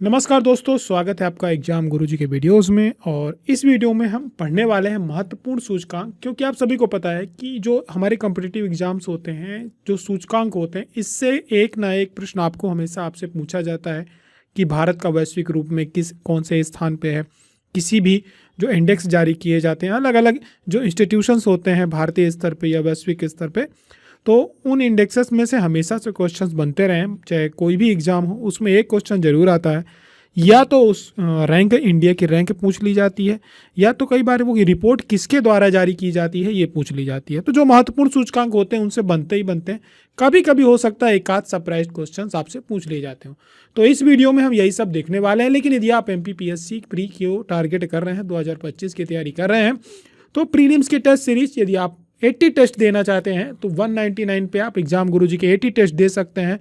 नमस्कार दोस्तों, स्वागत है आपका एग्जाम गुरुजी के वीडियोस में। और इस वीडियो में हम पढ़ने वाले हैं महत्वपूर्ण सूचकांक। क्योंकि आप सभी को पता है कि जो हमारे कॉम्पिटिटिव एग्जाम्स होते हैं, जो सूचकांक होते हैं, इससे एक ना एक प्रश्न आपको हमेशा आपसे पूछा जाता है कि भारत का वैश्विक रूप में कौन से स्थान पे है। किसी भी जो इंडेक्स जारी किए जाते हैं, अलग अलग जो इंस्टीट्यूशंस होते हैं भारतीय स्तर पर या वैश्विक स्तर पर, तो उन इंडेक्सेस में से हमेशा से क्वेश्चंस बनते रहे, चाहे कोई भी एग्जाम हो, उसमें एक क्वेश्चन जरूर आता है। या तो उस रैंक, इंडिया की रैंक पूछ ली जाती है, या तो कई बार वो रिपोर्ट किसके द्वारा जारी की जाती है ये पूछ ली जाती है। तो जो महत्वपूर्ण सूचकांक होते हैं उनसे बनते ही बनते हैं। कभी कभी हो सकता है एक आध सरप्राइज क्वेश्चन आपसे पूछ लिए जाते हो। तो इस वीडियो में हम यही सब देखने वाले हैं। लेकिन यदि आप MPPSC प्री को टारगेट कर रहे हैं, 2025 की तैयारी कर रहे हैं, तो प्रीलिम्स की टेस्ट सीरीज यदि आप 80 टेस्ट देना चाहते हैं तो 199 पे आप एग्जाम गुरुजी के 80 टेस्ट दे सकते हैं।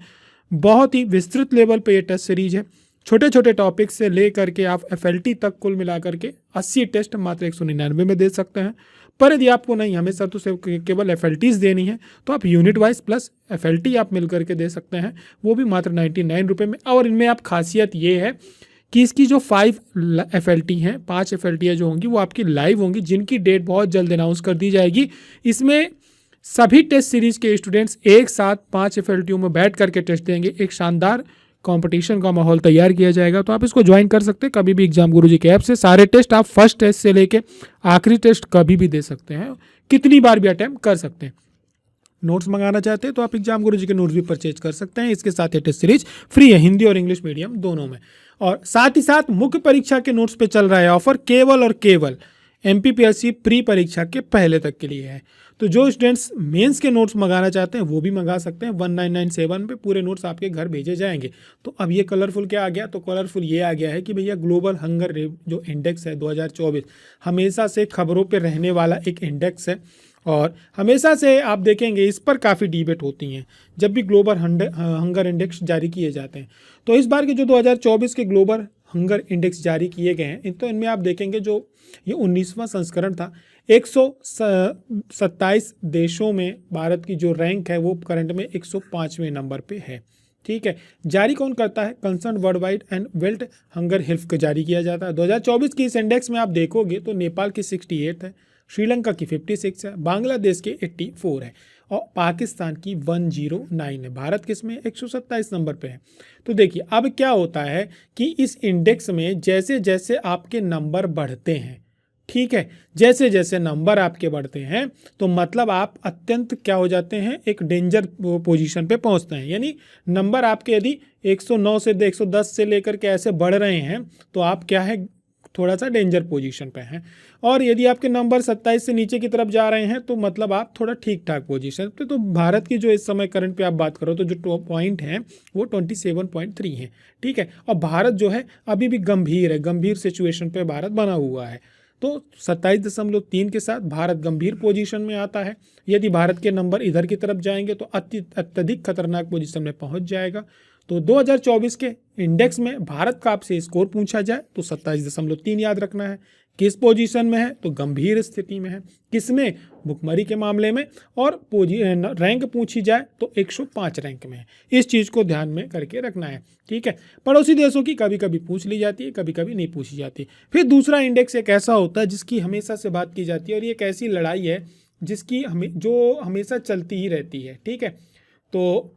बहुत ही विस्तृत लेवल पे ये टेस्ट सीरीज है। छोटे छोटे टॉपिक से ले करके आप FLT तक कुल मिला करके 80 टेस्ट मात्र 199 में दे सकते हैं। पर यदि आपको नहीं, हमेशा तो सिर्फ केवल FLTs देनी है, तो आप यूनिट वाइज प्लस FLT आप मिल करके दे सकते हैं, वो भी मात्र 99 रुपये में। और इनमें आप खासियत ये है कि इसकी जो 5 FLT हैं, 5 FLT जो होंगी वो आपकी लाइव होंगी, जिनकी डेट बहुत जल्द अनाउंस कर दी जाएगी। इसमें सभी टेस्ट सीरीज के स्टूडेंट्स एक साथ 5 FLT में बैठ करके टेस्ट देंगे। एक शानदार कंपटीशन का माहौल तैयार किया जाएगा। तो आप इसको ज्वाइन कर सकते हैं कभी भी एग्जाम गुरुजी के ऐप से। सारे टेस्ट आप फर्स्ट टेस्ट से लेके आखिरी टेस्ट कभी भी दे सकते हैं, कितनी बार भी अटैम्प्ट कर सकते हैं। नोट्स मंगाना चाहते हैं तो आप एग्जाम गुरुजी के नोट्स भी परचेज कर सकते हैं। इसके साथ ये टेस्ट सीरीज फ्री है, हिंदी और इंग्लिश मीडियम दोनों में। और साथ ही साथ मुख्य परीक्षा के नोट्स पे चल रहा है ऑफर, केवल और केवल MPPSC प्री परीक्षा के पहले तक के लिए है। तो जो स्टूडेंट्स मेंस के नोट्स मंगाना चाहते हैं वो भी मंगा सकते हैं। 1997 पे पूरे नोट्स आपके घर भेजे जाएंगे। तो अब ये कलरफुल क्या आ गया? तो कलरफुल ये आ गया है कि भैया ग्लोबल हंगर जो इंडेक्स है 2024 हमेशा से खबरों पे रहने वाला एक इंडेक्स है। और हमेशा से आप देखेंगे इस पर काफ़ी डिबेट होती हैं जब भी ग्लोबल हंगर इंडेक्स जारी किए जाते हैं। तो इस बार के जो 2024 के ग्लोबल हंगर इंडेक्स जारी किए गए हैं, तो इनमें आप देखेंगे जो ये 19वां संस्करण था, 127 देशों में भारत की जो रैंक है वो करंट में 105वें नंबर पे है। ठीक है, जारी कौन करता है? Concern world wide and wealth hunger health को जारी किया जाता है। 2024 की इस इंडेक्स में आप देखोगे तो नेपाल की 68 है, श्रीलंका की 56 है, बांग्लादेश की 84 है और पाकिस्तान की 109 है। भारत किस में? 127 नंबर पे है। तो देखिए अब क्या होता है कि इस इंडेक्स में जैसे जैसे आपके नंबर बढ़ते हैं, ठीक है, जैसे जैसे नंबर आपके बढ़ते हैं तो मतलब आप अत्यंत क्या हो जाते हैं, एक डेंजर पोजीशन पे पहुंचते हैं। यानी नंबर आपके यदि 109 से 110 से लेकर के ऐसे बढ़ रहे हैं तो आप क्या है, थोड़ा सा डेंजर पोजीशन पे हैं। और यदि आपके नंबर 27 से नीचे की तरफ जा रहे हैं तो मतलब आप थोड़ा ठीक ठाक पोजीशन पे। तो भारत की जो इस समय करंट पे आप बात करो तो जो पॉइंट हैं वो 27.3 है। ठीक है, और भारत जो है अभी भी गंभीर है, गंभीर सिचुएशन पे भारत बना हुआ है। तो 27.3 के साथ भारत गंभीर पोजीशन में आता है। यदि भारत के नंबर इधर की तरफ जाएंगे तो अत्यधिक खतरनाक पोजीशन में पहुंच जाएगा। तो 2024 के इंडेक्स में भारत का आपसे स्कोर पूछा जाए तो 27.3 याद रखना है। किस पोजीशन में है? तो गंभीर स्थिति में है। किसमें? भुखमरी के मामले में। और रैंक पूछी जाए तो 105 रैंक में है। इस चीज़ को ध्यान में करके रखना है। ठीक है, पड़ोसी देशों की कभी कभी पूछ ली जाती है, कभी कभी नहीं पूछी जाती। फिर दूसरा इंडेक्स एक ऐसा होता है जिसकी हमेशा से बात की जाती है, और ये एक ऐसी लड़ाई है जिसकी जो हमेशा चलती ही रहती है। ठीक है, तो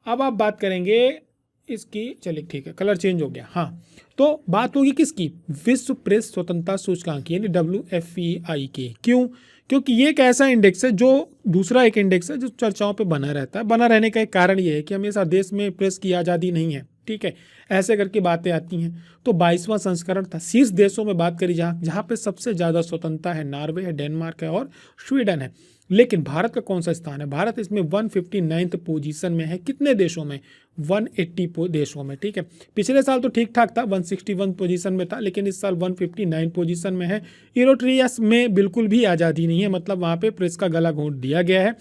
अब आप बात करेंगे इसकी। चलिए ठीक है, कलर चेंज हो गया। हाँ, तो बात होगी किसकी? विश्व प्रेस स्वतंत्रता सूचकांक यानी WFPI की। क्यों? क्योंकि ये एक ऐसा इंडेक्स है जो दूसरा एक इंडेक्स है जो चर्चाओं पे बना रहता है। बना रहने का एक कारण ये है कि हमेशा देश में प्रेस की आज़ादी नहीं है। ठीक है, ऐसे करके बातें आती हैं। तो 22वां संस्करण था। शीर्ष देशों में बात करी जहाँ पे सबसे ज़्यादा स्वतंत्रता है, नॉर्वे है, डेनमार्क है और स्वीडन है। लेकिन भारत का कौन सा स्थान है? भारत इसमें 159 पोजीशन में है। कितने देशों में? 180 देशों में। ठीक है, पिछले साल तो ठीक ठाक था, 161 पोजीशन में था, लेकिन इस साल 159 पोजीशन में है। इरिट्रिया में बिल्कुल भी आज़ादी नहीं है, मतलब वहाँ पे प्रेस का गला घोंट दिया गया है।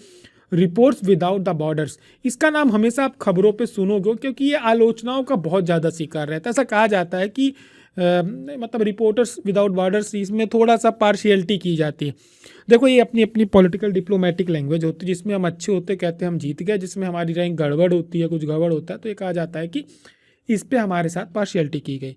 रिपोर्ट्स विदाउट द बॉर्डर्स, इसका नाम हमेशा आप खबरों पे सुनोगे क्योंकि ये आलोचनाओं का बहुत ज़्यादा शिकार रहता है। ऐसा कहा जाता है कि मतलब रिपोर्टर्स विदाउट बॉर्डर्स, इसमें थोड़ा सा पार्शियलिटी की जाती है। देखो ये अपनी अपनी पॉलिटिकल डिप्लोमेटिक लैंग्वेज होती है, जिसमें हम अच्छे होते कहते हैं हम जीत गए, जिसमें हमारी रैंक गड़बड़ होती है, कुछ गड़बड़ होता है तो ये कहा जाता है कि इस पे हमारे साथ पार्शियलिटी की गई।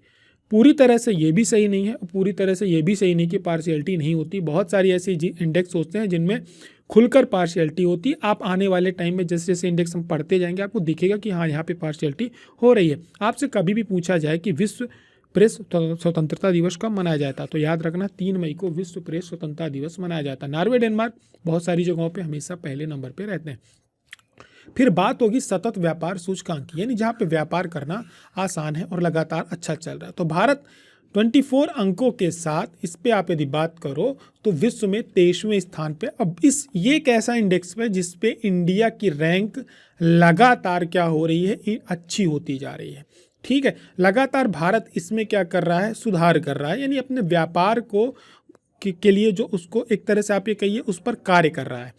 पूरी तरह से ये भी सही नहीं है और पूरी तरह से ये भी सही नहीं कि पार्शियलिटी नहीं होती। बहुत सारी ऐसी इंडेक्स होते हैं जिनमें खुलकर पार्शियलिटी होती है। आप आने वाले टाइम में जैसे जैसे इंडेक्स हम पढ़ते जाएंगे आपको दिखेगा कि हाँ यहाँ पे पार्शियलिटी हो रही है। आपसे कभी भी पूछा जाए कि विश्व प्रेस स्वतंत्रता दिवस कब मनाया जाता है तो याद रखना 3 मई को विश्व प्रेस स्वतंत्रता दिवस मनाया जाता है। नॉर्वे, डेनमार्क बहुत सारी जगहों पे हमेशा पहले नंबर पे रहते हैं। फिर बात होगी सतत व्यापार सूचकांक की, यानी जहाँ पे व्यापार करना आसान है और लगातार अच्छा चल रहा है। तो भारत 24 अंकों के साथ इस पे आप यदि बात करो तो विश्व में 23वें स्थान पे। अब ये एक ऐसा इंडेक्स है जिस पे इंडिया की रैंक लगातार क्या हो रही है, अच्छी होती जा रही है। ठीक है, लगातार भारत इसमें क्या कर रहा है, सुधार कर रहा है, यानी अपने व्यापार को के लिए जो उसको एक तरह से आप ये कहिए उस पर कार्य कर रहा है।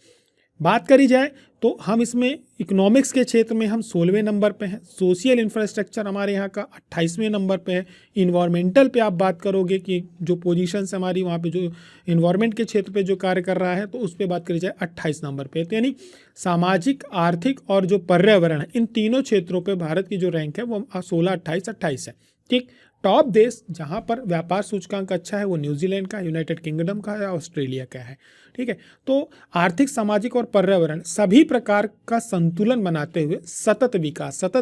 बात करी जाए तो हम इसमें इकोनॉमिक्स के क्षेत्र में हम 16वें नंबर पे हैं। सोशल इंफ्रास्ट्रक्चर हमारे यहाँ का 28वें नंबर पे है। इन्वायरमेंटल पे आप बात करोगे कि जो पोजीशंस हमारी वहाँ पे जो इन्वायरमेंट के क्षेत्र पे जो कार्य कर रहा है तो उस पर बात करी जाए 28 नंबर पे। तो यानी सामाजिक, आर्थिक और जो पर्यावरण है इन तीनों क्षेत्रों पे भारत की जो रैंक है वो 16, 28, 28 है। ठीक, टॉप देश जहां पर व्यापार सूचकांक अच्छा है वो न्यूजीलैंड का, यूनाइटेड किंगडम का है, ऑस्ट्रेलिया का है। ठीक है, तो आर्थिक, सामाजिक और पर्यावरण सभी प्रकार का संतुलन बनाते हुए सतत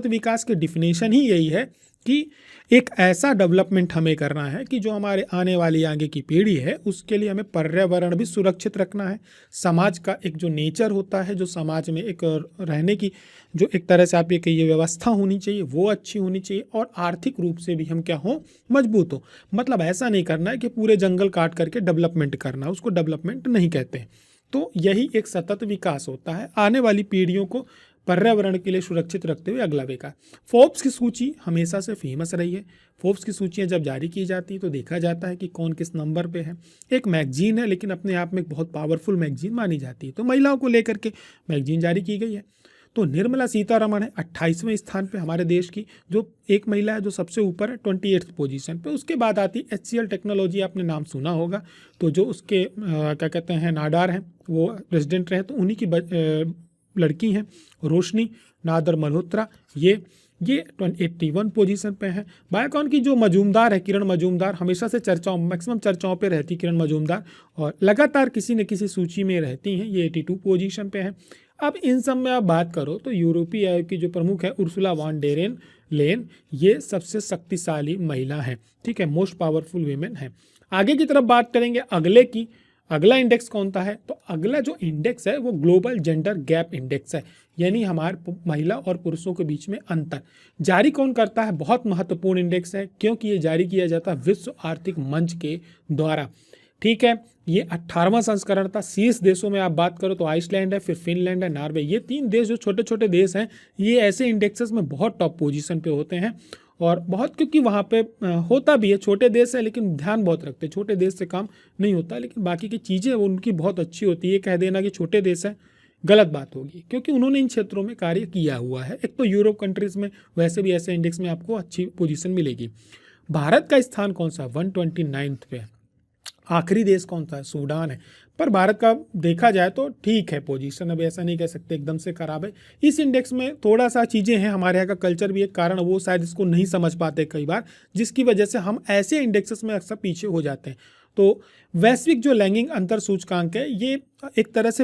विकास की डिफिनेशन ही यही है कि एक ऐसा डेवलपमेंट हमें करना है कि जो हमारे आने वाली आगे की पीढ़ी है उसके लिए हमें पर्यावरण भी सुरक्षित रखना है। समाज का एक जो नेचर होता है, जो समाज में एक रहने की जो एक तरह से आप ये कहिए व्यवस्था होनी चाहिए वो अच्छी होनी चाहिए, और आर्थिक रूप से भी हम क्या हो, मजबूत हो। मतलब ऐसा नहीं करना है कि पूरे जंगल काट करके डेवलपमेंट करना, उसको डेवलपमेंट नहीं कहते। तो यही एक सतत विकास होता है, आने वाली पीढ़ियों को पर्यावरण के लिए सुरक्षित रखते हुए अगला विकास। फोर्ब्स की सूची हमेशा से फेमस रही है। फोर्ब्स की सूचियाँ जब जारी की जाती हैं तो देखा जाता है कि कौन किस नंबर पे है। एक मैगजीन है लेकिन अपने आप में एक बहुत पावरफुल मैगजीन मानी जाती है। तो महिलाओं को लेकर के मैगजीन जारी की गई है। तो निर्मला सीतारमण है 28वें स्थान पे हमारे देश की, जो एक महिला है जो सबसे ऊपर है 28th पोजीशन पे। उसके बाद आती HCL टेक्नोलॉजी, आपने नाम सुना होगा। तो जो उसके क्या कहते हैं नाडार हैं वो प्रेसिडेंट रहे, तो उन्हीं की लड़की हैं रोशनी नादर मल्होत्रा, ये 81 पोजीशन पे है। बायोकॉन की जो मजूमदार है किरण मजूमदार, हमेशा से मैक्सिमम चर्चाओं पे रहती किरण मजूमदार, और लगातार किसी न किसी सूची में रहती हैं। ये 82 पोजीशन पे है। अब इन सब में आप बात करो तो यूरोपीय आयोग की जो प्रमुख है उर्सुला वॉन डेर लेन, ये सबसे शक्तिशाली महिला है। ठीक है, मोस्ट पावरफुल वीमेन है। आगे की तरफ बात करेंगे अगले की, अगला इंडेक्स कौन सा है, तो अगला जो इंडेक्स है वो ग्लोबल जेंडर गैप इंडेक्स है, यानी हमारे महिला और पुरुषों के बीच में अंतर जारी कौन करता है। बहुत महत्वपूर्ण इंडेक्स है क्योंकि ये जारी किया जाता है विश्व आर्थिक मंच के द्वारा। ठीक है, ये 18वां संस्करण था। शीर्ष देशों में आप बात करो तो आइसलैंड है, फिर फिनलैंड है, नॉर्वे। ये 3 देश जो छोटे छोटे देश हैं ये ऐसे इंडेक्सेस में बहुत टॉप पोजीशन पे होते हैं, और बहुत क्योंकि वहाँ पे होता भी है, छोटे देश है लेकिन ध्यान बहुत रखते हैं, छोटे देश से काम नहीं होता, लेकिन बाकी की चीज़ें उनकी बहुत अच्छी होती है। कह देना कि छोटे देश है गलत बात होगी, क्योंकि उन्होंने इन क्षेत्रों में कार्य किया हुआ है। एक तो यूरोप कंट्रीज़ में वैसे भी ऐसे इंडेक्स में आपको अच्छी पोजीशन मिलेगी। भारत का स्थान कौन सा, 129th पे। आखिरी देश कौन सा है, सूडान है। पर भारत का देखा जाए तो ठीक है पोजीशन, अब ऐसा नहीं कह सकते एकदम से खराब है। इस इंडेक्स में थोड़ा सा चीज़ें हैं, हमारे यहाँ का कल्चर भी एक कारण, वो शायद इसको नहीं समझ पाते कई बार, जिसकी वजह से हम ऐसे इंडेक्सेस में अक्सर पीछे हो जाते हैं। तो वैश्विक जो लैंगिक अंतर सूचकांक है ये एक तरह से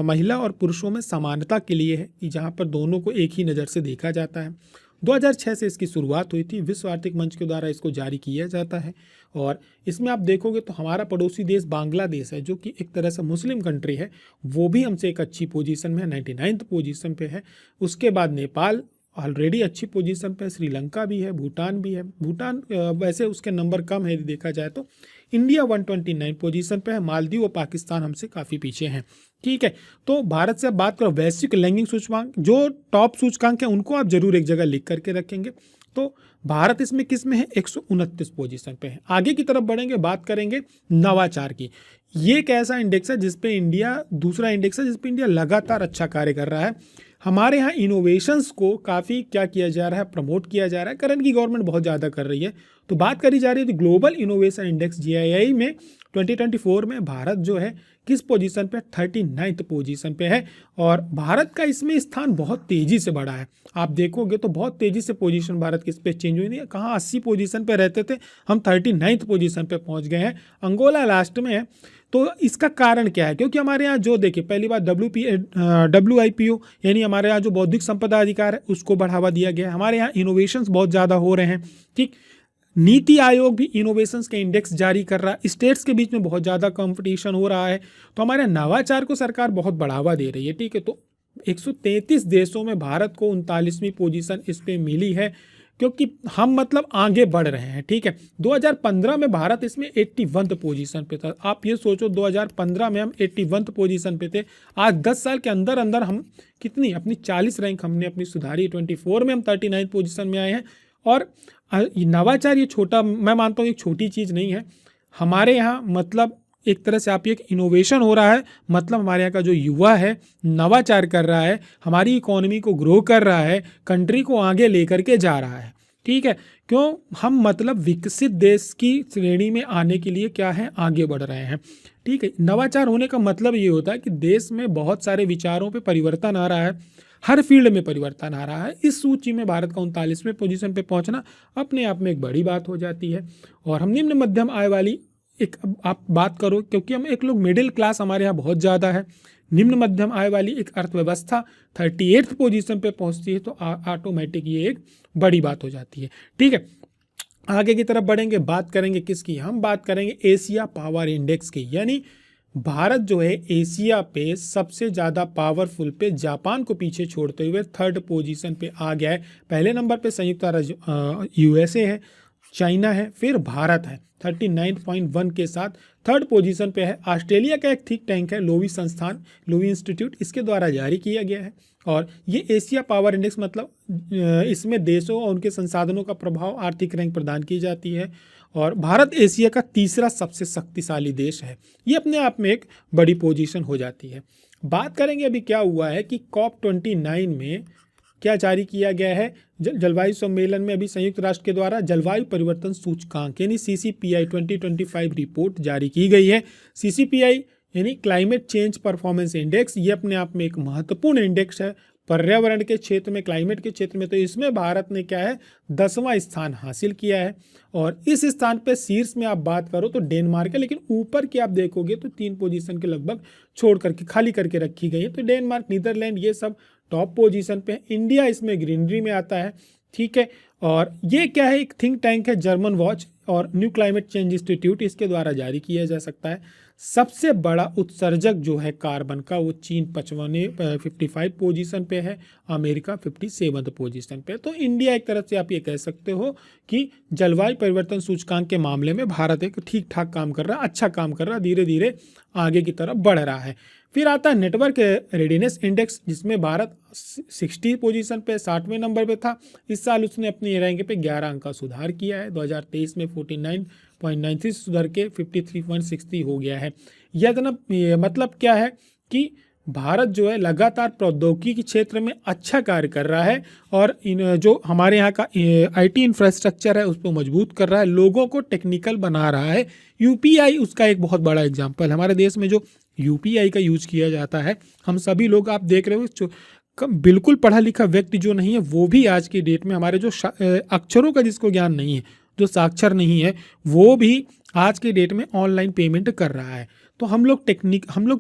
महिला और पुरुषों में समानता के लिए है, कि जहाँ पर दोनों को एक ही नज़र से देखा जाता है। 2006 से इसकी शुरुआत हुई थी, विश्व आर्थिक मंच के द्वारा इसको जारी किया जाता है। और इसमें आप देखोगे तो हमारा पड़ोसी देश बांग्लादेश है, जो कि एक तरह से मुस्लिम कंट्री है, वो भी हमसे एक अच्छी पोजीशन में है, 99th पोजीशन पे है। उसके बाद नेपाल ऑलरेडी अच्छी पोजीशन पे, श्रीलंका भी है, भूटान भी है। भूटान वैसे उसके नंबर कम है देखा जाए तो। इंडिया 129 पोजीशन पे है, मालदीव और पाकिस्तान हमसे काफ़ी पीछे हैं। ठीक है, तो भारत से अब बात करो वैश्विक लैंगिक सूचकांक, जो टॉप सूचकांक है उनको आप जरूर एक जगह लिख करके रखेंगे। तो भारत इसमें किस में है, 129 पोजीशन पे है। आगे की तरफ बढ़ेंगे, बात करेंगे नवाचार की। ये एक ऐसा इंडेक्स है जिसपे इंडिया, दूसरा इंडेक्स है जिसपे इंडिया लगातार अच्छा कार्य कर रहा है। हमारे यहाँ इनोवेशंस को काफ़ी क्या किया जा रहा है, प्रमोट किया जा रहा है। करंट की गवर्नमेंट बहुत ज़्यादा कर रही है। तो बात करी जा रही है तो ग्लोबल इनोवेशन इंडेक्स GII में 2024 में भारत जो है किस पोजीशन पे, 39th पोजीशन पे है। और भारत का इसमें स्थान बहुत तेज़ी से बढ़ा है। आप देखोगे तो बहुत तेज़ी से पोजीशन भारत की इस पे चेंज हुई नहीं है। कहाँ 80 पोजीशन पे रहते थे, हम 39th पोजीशन पे पहुँच गए हैं। अंगोला लास्ट में है। तो इसका कारण क्या है? क्योंकि हमारे यहाँ जो देखिए, पहली बात WIPO यानी हमारे यहाँ जो बौद्धिक संपदा अधिकार है उसको बढ़ावा दिया गया है। हमारे यहाँ इनोवेशंस बहुत ज़्यादा हो रहे हैं। ठीक, नीति आयोग भी इनोवेशंस के इंडेक्स जारी कर रहा है। स्टेट्स के बीच में बहुत ज़्यादा कंपटीशन हो रहा है। तो हमारे नवाचार को सरकार बहुत बढ़ावा दे रही है। ठीक है, तो 133 देशों में भारत को 39वीं पोजीशन इस पे मिली है, क्योंकि हम मतलब आगे बढ़ रहे हैं। ठीक है, 2015 में भारत इसमें 81th पोजीशन पे था। आप ये सोचो 2015 में हम 81th पोजीशन पे थे। आज 10 साल के अंदर अंदर हम कितनी अपनी 40 रैंक हमने अपनी सुधारी। 24 में हम 39th पोजीशन में आए हैं। और नवाचार ये छोटा, मैं मानता हूँ एक छोटी चीज़ नहीं है। हमारे यहाँ मतलब एक तरह से आप एक इनोवेशन हो रहा है, मतलब हमारे यहाँ का जो युवा है नवाचार कर रहा है, हमारी इकोनॉमी को ग्रो कर रहा है, कंट्री को आगे लेकर के जा रहा है। ठीक है, क्यों हम मतलब विकसित देश की श्रेणी में आने के लिए क्या है, आगे बढ़ रहे हैं। ठीक है, नवाचार होने का मतलब ये होता है कि देश में बहुत सारे विचारों पे परिवर्तन आ रहा है, हर फील्ड में परिवर्तन आ रहा है। इस सूची में भारत का 39वें पोजीशन पे पहुंचना अपने आप में एक बड़ी बात हो जाती है। और हम निम्न मध्यम आय वाली एक, आप बात करो, क्योंकि हम एक लोग मिडिल क्लास हमारे यहाँ बहुत ज़्यादा है, निम्न मध्यम आय वाली एक अर्थव्यवस्था 38th पोजीशन पे पहुंचती है, तो ऑटोमेटिक ये एक बड़ी बात हो जाती है। ठीक है, आगे की तरफ बढ़ेंगे, बात करेंगे किसकी, हम बात करेंगे एशिया पावर इंडेक्स की। यानी भारत जो है एशिया पे सबसे ज़्यादा पावरफुल पे जापान को पीछे छोड़ते हुए 3rd पोजीशन पे आ गया है। पहले नंबर पे संयुक्त राज्य USA है, चाइना है, फिर भारत है 39.1 के साथ 3rd पोजीशन पे है। ऑस्ट्रेलिया का एक थिंक टैंक है लोवी संस्थान, लोवी इंस्टीट्यूट, इसके द्वारा जारी किया गया है। और ये एशिया पावर इंडेक्स मतलब इसमें देशों और उनके संसाधनों का प्रभाव आर्थिक रैंक प्रदान की जाती है। और भारत एशिया का तीसरा सबसे शक्तिशाली देश है। ये अपने आप में एक बड़ी पोजीशन हो जाती है। बात करेंगे अभी क्या हुआ है कि COP29 में क्या जारी किया गया है, जलवायु सम्मेलन में अभी संयुक्त राष्ट्र के द्वारा जलवायु परिवर्तन सूचकांक यानी CCPI 2025 रिपोर्ट जारी की गई है। CCPI यानी क्लाइमेट चेंज परफॉर्मेंस इंडेक्स, ये अपने आप में एक महत्वपूर्ण इंडेक्स है पर्यावरण के क्षेत्र में, क्लाइमेट के क्षेत्र में। तो इसमें भारत ने क्या है 10वां स्थान हासिल किया है। और इस स्थान पे शीर्ष में आप बात करो तो डेनमार्क है, लेकिन ऊपर की आप देखोगे तो 3 पोजीशन के लगभग छोड़ करके खाली करके रखी गई है। तो डेनमार्क, नीदरलैंड ये सब टॉप पोजीशन पे। इंडिया इसमें ग्रीनरी में आता है। ठीक है, और ये क्या है, एक थिंक टैंक है जर्मन वॉच और न्यू क्लाइमेट चेंज इंस्टीट्यूट, इसके द्वारा जारी किया जा सकता है। सबसे बड़ा उत्सर्जक जो है कार्बन का वो चीन 55 पोजीशन पे है, अमेरिका 57 पोजीशन पे। तो इंडिया एक तरफ से आप ये कह सकते हो कि जलवायु परिवर्तन सूचकांक के मामले में भारत एक ठीक ठाक काम कर रहा है, अच्छा काम कर रहा है, धीरे धीरे आगे की तरफ बढ़ रहा है। फिर आता है नेटवर्क रेडीनेस इंडेक्स, जिसमें भारत 60 पोजीशन पे 60वें नंबर पे था। इस साल उसने अपनी रैंक पे 11 अंक का सुधार किया है। 2023 में 49.93 सुधर के 53.60 हो गया है। यह मतलब क्या है कि भारत जो है लगातार प्रौद्योगिकी के क्षेत्र में अच्छा कार्य कर रहा है और जो हमारे यहाँ का IT इंफ्रास्ट्रक्चर है उसको मजबूत कर रहा है, लोगों को टेक्निकल बना रहा है। UPI उसका एक बहुत बड़ा एग्जाम्पल। हमारे देश में जो UPI का यूज किया जाता है, हम सभी लोग आप देख रहे हो बिल्कुल पढ़ा लिखा व्यक्ति जो नहीं है वो भी आज की डेट में, हमारे जो अक्षरों का जिसको ज्ञान नहीं है, जो साक्षर नहीं है, वो भी आज के डेट में ऑनलाइन पेमेंट कर रहा है। तो हम लोग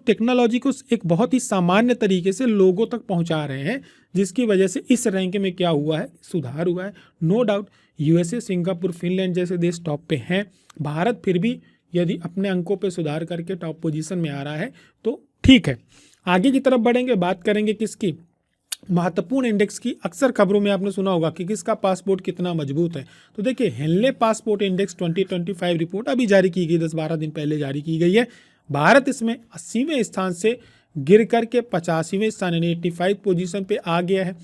टेक्नोलॉजी को एक बहुत ही सामान्य तरीके से लोगों तक पहुंचा रहे हैं, जिसकी वजह से इस रैंक में क्या हुआ है, सुधार हुआ है। No doubt USA, Singapore, Finland जैसे देश टॉप पे हैं। भारत फिर भी यदि अपने अंकों पे सुधार करके टॉप पोजीशन में आ रहा है तो ठीक है। आगे की तरफ बढ़ेंगे, बात करेंगे किसकी, महत्वपूर्ण इंडेक्स की। अक्सर खबरों में आपने सुना होगा कि किसका पासपोर्ट कितना मजबूत है। तो देखिए हेनले पासपोर्ट इंडेक्स 2025 रिपोर्ट अभी जारी की गई, 10-12 दिन पहले जारी की गई है। भारत इसमें 80वें स्थान से गिर करके 85वें स्थान यानी 85 पोजीशन पे आ गया है।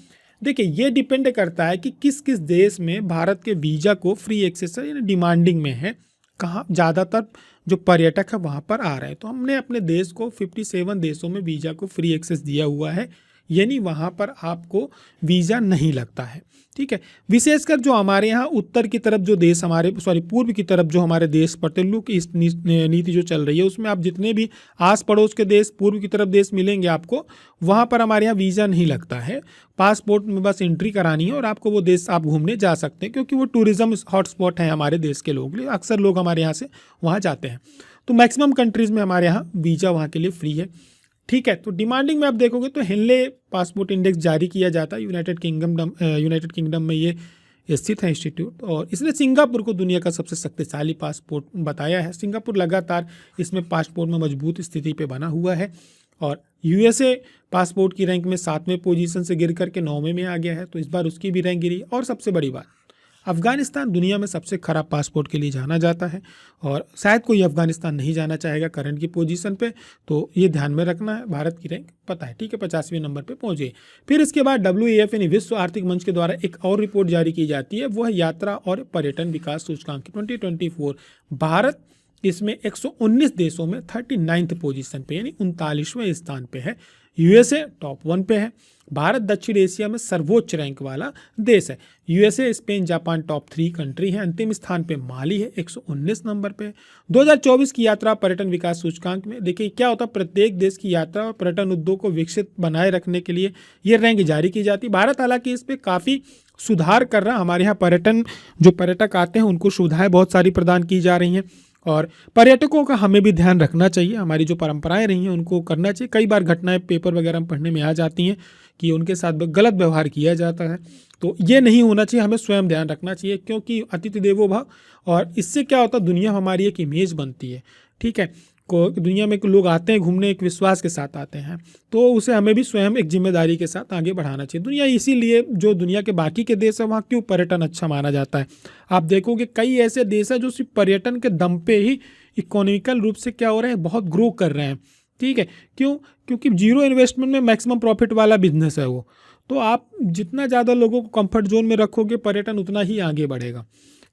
देखिए ये डिपेंड करता है कि किस किस देश में भारत के वीज़ा को फ्री एक्सेस यानी डिमांडिंग में है, कहाँ ज़्यादातर जो पर्यटक है वहाँ पर आ रहे हैं। तो हमने अपने देश को 57 देशों में वीज़ा को फ्री एक्सेस दिया हुआ है। यानी वहाँ पर आपको वीज़ा नहीं लगता है। ठीक है, विशेषकर जो हमारे यहाँ उत्तर की तरफ जो देश हमारे पूर्व की तरफ जो हमारे देश पटेलू की इस नीति जो चल रही है उसमें आप जितने भी आस पड़ोस के देश पूर्व की तरफ देश मिलेंगे आपको, वहाँ पर हमारे यहाँ वीज़ा नहीं लगता है। पासपोर्ट में बस एंट्री करानी है और आपको वो देश आप घूमने जा सकते हैं, क्योंकि वो टूरिज्म हॉटस्पॉट है हमारे देश के लोगों के लिए। अक्सर लोग हमारे यहाँ से वहाँ जाते हैं, तो मैक्सिमम कंट्रीज़ में हमारे यहाँ वीज़ा वहाँ के लिए फ्री है। ठीक है, तो डिमांडिंग में आप देखोगे तो हेनले पासपोर्ट इंडेक्स जारी किया जाता है यूनाइटेड किंगडम में ये स्थित है इंस्टीट्यूट, और इसने सिंगापुर को दुनिया का सबसे शक्तिशाली पासपोर्ट बताया है। सिंगापुर लगातार इसमें पासपोर्ट में मजबूत स्थिति पे बना हुआ है, और यूएसए पासपोर्ट की रैंक में 7वें पोजीशन से गिर करके 9वें में आ गया है, तो इस बार उसकी भी रैंक गिरी। और सबसे बड़ी बात, अफगानिस्तान दुनिया में सबसे खराब पासपोर्ट के लिए जाना जाता है, और शायद कोई अफगानिस्तान नहीं जाना चाहेगा करंट की पोजीशन पे, तो ये ध्यान में रखना है। भारत की रैंक पता है, ठीक है, 50वें नंबर पे पहुंचे। फिर इसके बाद WEF यानी विश्व आर्थिक मंच के द्वारा एक और रिपोर्ट जारी की जाती है, वो है यात्रा और पर्यटन विकास सूचकांक 2024। भारत इसमें 119 देशों में 39th पोजीशन पे यानी 39वें स्थान पे है। यूएसए टॉप 1 पे है। भारत दक्षिण एशिया में सर्वोच्च रैंक वाला देश है। USA, Spain, Japan top 3 country है। अंतिम स्थान पे माली है 119 नंबर पे। 2024 की यात्रा पर्यटन विकास सूचकांक में देखिए क्या होता है, प्रत्येक देश की यात्रा और पर्यटन उद्योग को विकसित बनाए रखने के लिए ये रैंक जारी की जाती है। भारत हालांकि इस पर काफ़ी सुधार कर रहा है। हमारे यहाँ पर्यटन जो पर्यटक आते हैं उनको सुविधाएं बहुत सारी प्रदान की जा रही हैं, और पर्यटकों का हमें भी ध्यान रखना चाहिए। हमारी जो परंपराएं रही हैं उनको करना चाहिए। कई बार घटनाएं पेपर वगैरह में पढ़ने में आ जाती हैं कि उनके साथ गलत व्यवहार किया जाता है, तो ये नहीं होना चाहिए। हमें स्वयं ध्यान रखना चाहिए, क्योंकि अतिथि देवो भव, और इससे क्या होता है, दुनिया हमारी एक इमेज बनती है। ठीक है, दुनिया में लोग आते हैं घूमने एक विश्वास के साथ आते हैं, तो उसे हमें भी स्वयं एक जिम्मेदारी के साथ आगे बढ़ाना चाहिए। दुनिया इसीलिए जो दुनिया के बाकी के देश है वहाँ क्यों पर्यटन अच्छा माना जाता है, आप देखोगे कई ऐसे देश है जो सिर्फ पर्यटन के दम पे ही इकोनॉमिकल रूप से क्या हो रहे हैं, बहुत ग्रो कर रहे हैं। ठीक है, क्यों? क्योंकि जीरो इन्वेस्टमेंट में मैक्सिमम प्रॉफिट वाला बिजनेस है वो। तो आप जितना ज़्यादा लोगों को कंफर्ट जोन में रखोगे पर्यटन उतना ही आगे बढ़ेगा।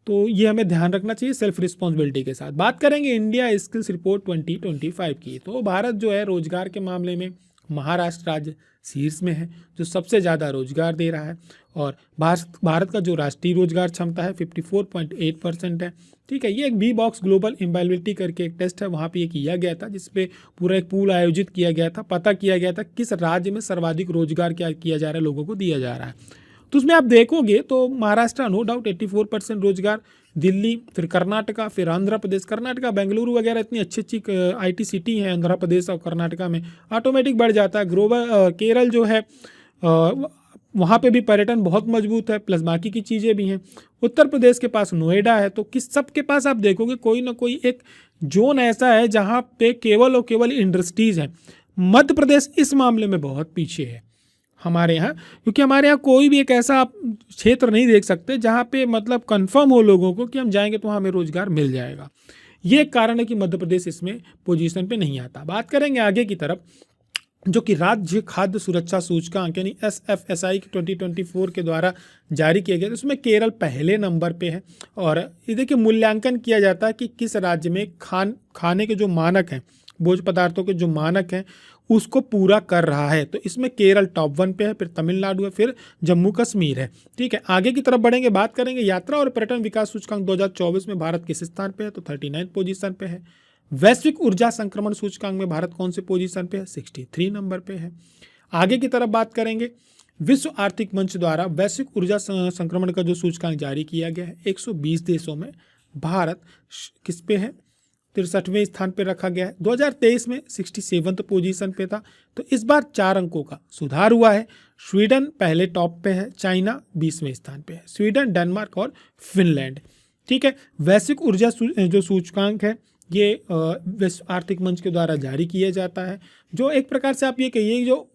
तो ये हमें ध्यान रखना चाहिए सेल्फ रिस्पॉन्सिबिलिटी के साथ। बात करेंगे इंडिया स्किल्स रिपोर्ट 2025 की, तो भारत जो है रोजगार के मामले में महाराष्ट्र राज्य शीर्ष में है, जो सबसे ज़्यादा रोजगार दे रहा है, और भारत का जो राष्ट्रीय रोजगार क्षमता है 54.8% है। ठीक है, ये एक बी बॉक्स ग्लोबल एम्प्लॉयबिलिटी करके एक टेस्ट है, वहाँ पे ये किया गया था, जिसपे पूरा एक पूल आयोजित किया गया था, पता किया गया था किस राज्य में सर्वाधिक रोजगार क्या किया जा रहा है, लोगों को दिया जा रहा है। तो उसमें आप देखोगे तो महाराष्ट्र नो डाउट 84% रोजगार, दिल्ली, फिर कर्नाटका, फिर आंध्र प्रदेश, कर्नाटका बेंगलुरु वगैरह इतनी अच्छी अच्छी IT सिटी हैं आंध्र प्रदेश और कर्नाटका में, ऑटोमेटिक बढ़ जाता है। ग्लोबल केरल जो है वहाँ पे भी पर्यटन बहुत मजबूत है, प्लस बाकी की चीज़ें भी हैं। उत्तर प्रदेश के पास नोएडा है, तो किस सबके पास आप देखोगे कोई ना कोई एक जोन ऐसा है जहाँ पे केवल और केवल इंडस्ट्रीज़ हैं। मध्य प्रदेश इस मामले में बहुत पीछे है हमारे यहाँ, क्योंकि हमारे यहाँ कोई भी एक ऐसा आप क्षेत्र नहीं देख सकते जहाँ पे मतलब कंफर्म हो लोगों को कि हम जाएंगे तो हमें रोजगार मिल जाएगा। ये एक कारण है कि मध्य प्रदेश इसमें पोजीशन पे नहीं आता। बात करेंगे आगे की तरफ, जो कि राज्य खाद्य सुरक्षा सूचकांक यानी SFSI 2024 के द्वारा जारी किया गया, उसमें केरल पहले नंबर पे है। और ये देखिए मूल्यांकन किया जाता है कि किस राज्य में खाने के जो मानक हैं, भोज्य पदार्थों के जो मानक हैं उसको पूरा कर रहा है। तो इसमें केरल टॉप 1 पे है, फिर तमिलनाडु है, फिर जम्मू कश्मीर है। ठीक है, आगे की तरफ बढ़ेंगे, बात करेंगे यात्रा और पर्यटन विकास सूचकांक 2024 में भारत किस स्थान पे है, तो 39 पोजीशन पे है। वैश्विक ऊर्जा संक्रमण सूचकांक में भारत कौन से पोजीशन पे है, 63 नंबर पे है। आगे की तरफ बात करेंगे, विश्व आर्थिक मंच द्वारा वैश्विक ऊर्जा संक्रमण का जो सूचकांक जारी किया गया है 120 देशों में भारत किस पे है, 63वें स्थान पे रखा गया है। 2023 में 67th पोजीशन पे था, तो इस बार 4 अंकों का सुधार हुआ है। स्वीडन पहले टॉप पे है, चाइना 20वें स्थान पे है, स्वीडन, डेनमार्क और फिनलैंड। ठीक है, वैश्विक ऊर्जा जो सूचकांक है ये विश्व आर्थिक मंच के द्वारा जारी किया जाता है, जो एक प्रकार से आप ये कहिए जो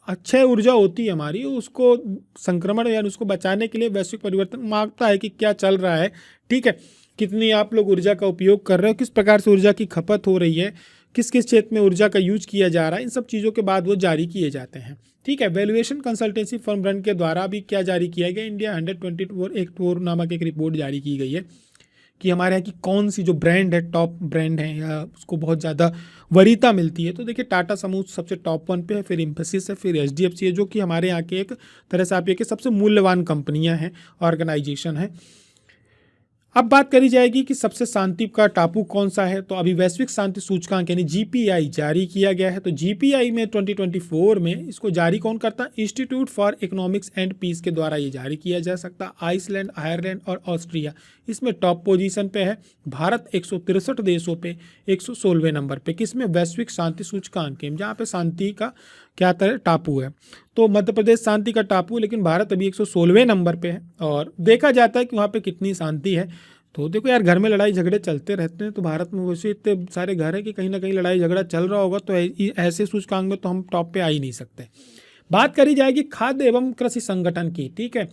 अक्षय ऊर्जा होती है हमारी, उसको संक्रमण यानी उसको बचाने के लिए वैश्विक परिवर्तन मांगता है कि क्या चल रहा है। ठीक है, कितनी आप लोग ऊर्जा का उपयोग कर रहे हो, किस प्रकार से ऊर्जा की खपत हो रही है, किस किस क्षेत्र में ऊर्जा का यूज किया जा रहा है, इन सब चीज़ों के बाद वो जारी किए जाते हैं। ठीक है, वैल्यूएशन कंसल्टेंसी फर्म ब्रांड के द्वारा भी क्या जारी किया गया, इंडिया 124 नामक एक रिपोर्ट जारी की गई है कि हमारे यहाँ की कौन सी जो ब्रांड है, टॉप ब्रांड है या उसको बहुत ज़्यादा वरीयता मिलती है, तो देखिए टाटा समूह सबसे टॉप 1 पे है, फिर इन्फोसिस है, फिर एचडीएफसी है, जो कि हमारे यहाँ के एक तरह से आप ये कि सबसे मूल्यवान कंपनियाँ हैं, ऑर्गेनाइजेशन है। अब बात करी जाएगी कि सबसे शांति का टापू कौन सा है, तो अभी वैश्विक शांति सूचकांक यानी जीपीआई जारी किया गया है। तो जीपीआई में 2024 में इसको जारी कौन करता है? Institute for economics and peace के द्वारा ये जारी किया जा सकता है। आइसलैंड, आयरलैंड और ऑस्ट्रिया इसमें टॉप पोजीशन पे है। भारत 163 देशों पे 116वें नंबर पे, किसमें? वैश्विक शांति सूचकांक में, जहाँ पे शांति का क्या तरह टापू है। तो मध्य प्रदेश शांति का टापू है, लेकिन भारत अभी 116वें नंबर पे है। और देखा जाता है कि वहाँ पे कितनी शांति है। तो देखो यार, घर में लड़ाई झगड़े चलते रहते हैं, तो भारत में वैसे इतने सारे घर है कि कहीं ना कहीं लड़ाई झगड़ा चल रहा होगा, तो ऐसे सूचकांक में तो हम टॉप पे आ ही नहीं सकते। बात करी जाएगी खाद्य एवं कृषि संगठन की, ठीक है,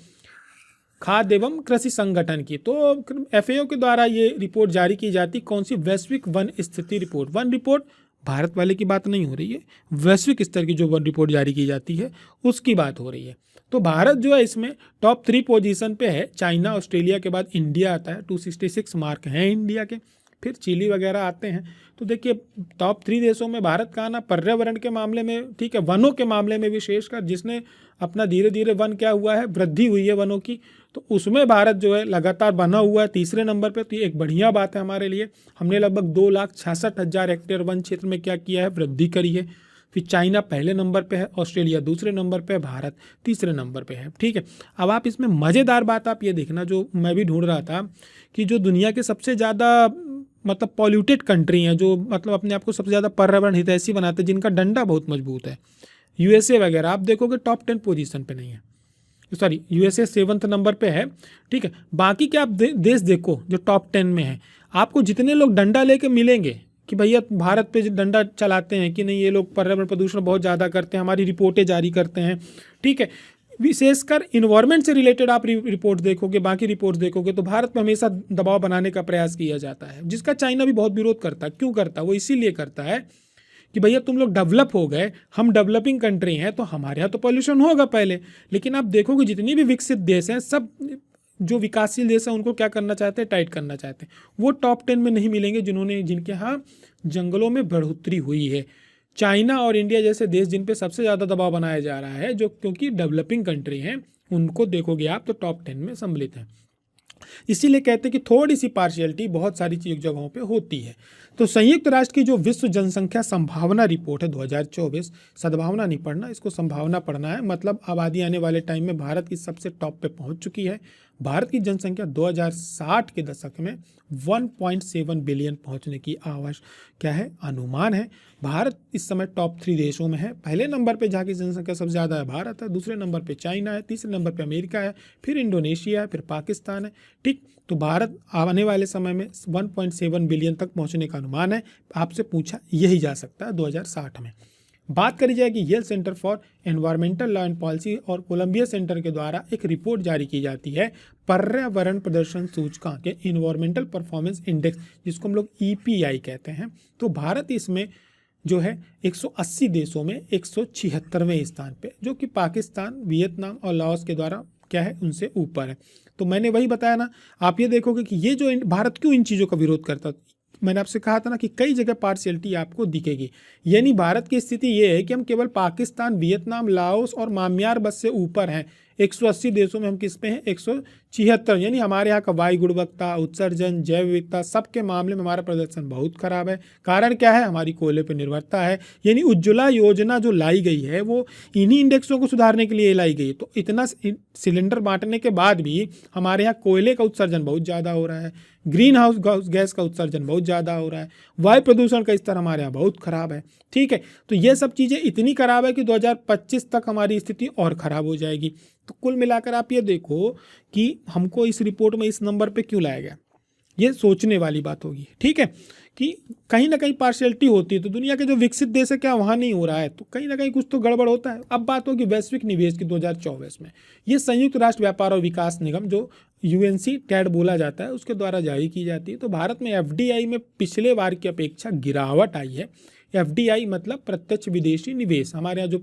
खाद्य एवं कृषि संगठन की। तो एफएओ के द्वारा ये रिपोर्ट जारी की जाती, कौन सी? वैश्विक वन स्थिति रिपोर्ट। वन रिपोर्ट भारत वाले की बात नहीं हो रही है, वैश्विक स्तर की जो वन रिपोर्ट जारी की जाती है उसकी बात हो रही है। तो भारत जो है इसमें टॉप 3 पोजीशन पे है। चाइना, ऑस्ट्रेलिया के बाद इंडिया आता है, 266 मार्क हैं इंडिया के, फिर चिली वगैरह आते हैं। तो देखिए टॉप 3 देशों में भारत का आना पर्यावरण के मामले में, ठीक है, वनों के मामले में विशेषकर, जिसने अपना धीरे धीरे वन क्या हुआ है, वृद्धि हुई है वनों की, तो उसमें भारत जो है लगातार बना हुआ है 3रे नंबर पे। तो ये एक बढ़िया बात है हमारे लिए। हमने लगभग 2,66,000 हेक्टेयर वन क्षेत्र में क्या किया है, वृद्धि करी है। फिर चाइना पहले नंबर पे है, ऑस्ट्रेलिया दूसरे नंबर पे है, भारत तीसरे नंबर पे है, ठीक है। अब आप इसमें मज़ेदार बात आप ये देखना, जो मैं भी ढूंढ रहा था, कि जो दुनिया के सबसे ज़्यादा मतलब पॉल्यूटेड कंट्री हैं, जो मतलब अपने आप को सबसे ज़्यादा पर्यावरण हितैषी बनाते हैं, जिनका डंडा बहुत मजबूत है, यूएसए वगैरह, आप देखोगे टॉप 10 पोजीशन पे नहीं है। सॉरी, यूएसए 7वें नंबर पे है, ठीक है। बाकी के आप देश देखो जो टॉप 10 में है, आपको जितने लोग डंडा लेके मिलेंगे कि भैया भारत पे डंडा चलाते हैं कि नहीं, ये लोग पर्यावरण प्रदूषण बहुत ज़्यादा करते हैं, हमारी रिपोर्टें जारी करते हैं, ठीक है, विशेषकर इन्वायरमेंट से रिलेटेड आप रिपोर्ट देखोगे, बाकी रिपोर्ट देखोगे, तो भारत में हमेशा दबाव बनाने का प्रयास किया जाता है, जिसका चाइना भी बहुत विरोध करता है। क्यों करता है? वो इसीलिए करता है कि भैया तुम लोग डेवलप हो गए, हम डेवलपिंग कंट्री हैं, तो हमारे यहाँ तो पॉल्यूशन होगा पहले। लेकिन आप देखोगे जितनी भी विकसित देश हैं, सब जो विकासशील देश हैं उनको क्या करना चाहते हैं, टाइट करना चाहते हैं। वो टॉप 10 में नहीं मिलेंगे जिनके यहाँ जंगलों में बढ़ोतरी हुई है। चाइना और इंडिया जैसे देश जिन पे सबसे ज़्यादा दबाव बनाया जा रहा है, जो क्योंकि डेवलपिंग कंट्री हैं, उनको देखोगे आप तो टॉप 10 में सम्मिलित हैं। इसीलिए कहते हैं कि थोड़ी सी पार्शियलिटी बहुत सारी जगहों पे होती है। तो संयुक्त राष्ट्र की जो विश्व जनसंख्या संभावना रिपोर्ट है 2024, सद्भावना नहीं पढ़ना, इसको संभावना पढ़ना है, मतलब आबादी आने वाले टाइम में भारत की सबसे टॉप पे पहुंच चुकी है। भारत की जनसंख्या 2060 के दशक में 1.7 बिलियन पहुंचने की क्या है, अनुमान है। भारत इस समय टॉप 3 देशों में है। पहले नंबर पे जहाँ की जनसंख्या सबसे ज़्यादा है भारत है, दूसरे नंबर पे चाइना है, तीसरे नंबर पे अमेरिका है, फिर इंडोनेशिया है, फिर पाकिस्तान है, ठीक। तो भारत आने वाले समय में 1.7 बिलियन तक पहुँचने का अनुमान है। आपसे पूछा यही जा सकता है 2060 में। बात करी जाएगी Yale center for environmental law and policy और कोलंबिया सेंटर के द्वारा एक रिपोर्ट जारी की जाती है, पर्यावरण प्रदर्शन सूचकांक, इन्वायरमेंटल परफॉर्मेंस इंडेक्स, जिसको हम लोग ईपीआई कहते हैं। तो भारत इसमें जो है 180 देशों में 176वें स्थान पे, जो कि पाकिस्तान, वियतनाम और लाओस के द्वारा क्या है, उनसे ऊपर है। तो मैंने वही बताया ना, आप ये देखोगे कि ये जो भारत क्यों इन चीज़ों का विरोध करता, मैंने आपसे कहा था ना कि कई जगह पार्शियलिटी आपको दिखेगी। यानी भारत की स्थिति ये है कि हम केवल पाकिस्तान, वियतनाम, लाओस और म्यांमार बस से ऊपर हैं। 180 देशों में हम किस पे हैं, 176। यानी हमारे यहाँ का वायु गुणवत्ता, उत्सर्जन, जैव विविधता, सबके मामले में हमारा प्रदर्शन बहुत खराब है। कारण क्या है, हमारी कोयले पर निर्भरता है। यानी उज्ज्वला योजना जो लाई गई है वो इन्हीं इंडेक्सों को सुधारने के लिए लाई गई। तो इतना सिलेंडर बांटने के बाद भी हमारे यहाँ कोयले का उत्सर्जन बहुत ज़्यादा हो रहा है, ग्रीन हाउस गैस का उत्सर्जन बहुत ज़्यादा हो रहा है, वायु प्रदूषण का स्तर हमारे यहाँ बहुत खराब है, ठीक है। तो ये सब चीज़ें इतनी खराब है कि 2025 तक हमारी स्थिति और ख़राब हो जाएगी। तो कुल मिलाकर आप ये देखो कि हमको इस रिपोर्ट में इस नंबर पे क्यों लाया गया, ये सोचने वाली बात होगी, ठीक है, कि कहीं ना कहीं पार्शियलिटी होती है। तो दुनिया के जो विकसित देश है क्या वहाँ नहीं हो रहा है, तो कहीं ना कहीं कुछ तो गड़बड़ होता है। अब बात होगी वैश्विक निवेश की 2024 में। ये संयुक्त राष्ट्र व्यापार और विकास निगम, जो यूएनसी टैड बोला जाता है, उसके द्वारा जारी की जाती है। तो भारत में एफडीआई में पिछले बार की अपेक्षा गिरावट आई है। FDI मतलब प्रत्यक्ष विदेशी निवेश। हमारे यहाँ जो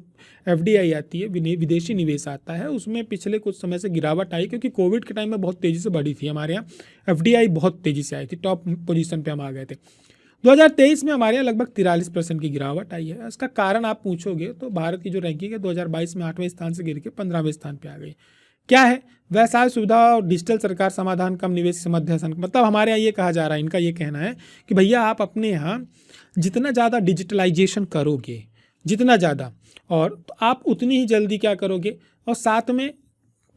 FDI आती है, विदेशी निवेश आता है, उसमें पिछले कुछ समय से गिरावट आई, क्योंकि कोविड के टाइम में बहुत तेज़ी से बढ़ी थी हमारे यहाँ। FDI बहुत तेज़ी से आई थी, टॉप पोजीशन पे हम आ गए थे। 2023 में हमारे यहाँ लगभग 43% की गिरावट आई है। इसका कारण आप पूछोगे तो भारत की जो रैंकिंग है 2022 में 8वें स्थान से गिर के 15वें स्थान पे आ गई। क्या है? व्यवसाय सुविधा और डिजिटल सरकार समाधान, कम निवेश मध्य, मतलब हमारे यहाँ ये कहा जा रहा है, इनका ये कहना है कि भैया आप अपने यहाँ जितना ज़्यादा डिजिटलाइजेशन करोगे, जितना ज़्यादा, और तो आप उतनी ही जल्दी क्या करोगे, और साथ में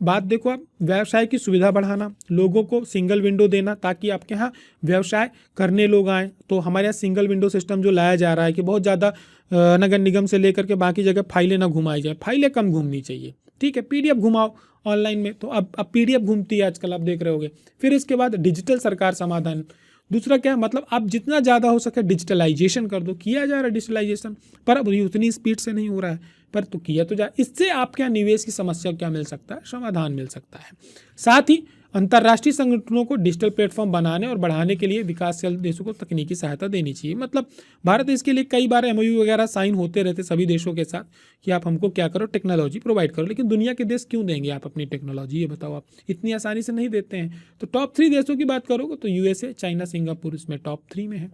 बात देखो आप, व्यवसाय की सुविधा बढ़ाना, लोगों को सिंगल विंडो देना ताकि आपके यहाँ व्यवसाय करने लोग आएँ। तो हमारे यहाँ सिंगल विंडो सिस्टम जो लाया जा रहा है कि बहुत ज़्यादा नगर निगम से लेकर के बाकी जगह फाइलें ना घुमाई जाए, फाइलें कम घूमनी चाहिए, ठीक है, PDF घुमाओ ऑनलाइन में। तो अब PDF घूमती है आजकल, आप देख रहे होगे। फिर इसके बाद डिजिटल सरकार समाधान, दूसरा क्या है, मतलब आप जितना ज़्यादा हो सके डिजिटलाइजेशन कर दो। किया जा रहा है डिजिटलाइजेशन, पर अब उतनी स्पीड से नहीं हो रहा है, पर तो किया तो जा, इससे आपके यहाँ निवेश की समस्या क्या मिल सकता है, समाधान मिल सकता है। साथ ही अंतर्राष्ट्रीय संगठनों को डिजिटल प्लेटफॉर्म बनाने और बढ़ाने के लिए विकासशील देशों को तकनीकी सहायता देनी चाहिए। मतलब भारत इसके लिए कई बार MOU वगैरह साइन होते रहते सभी देशों के साथ कि आप हमको क्या करो, टेक्नोलॉजी प्रोवाइड करो। लेकिन दुनिया के देश क्यों देंगे आप अपनी टेक्नोलॉजी, ये बताओ, आप इतनी आसानी से नहीं देते हैं। तो टॉप 3 देशों की बात करोगे तो USA, चाइना, सिंगापुर इसमें टॉप 3 में है।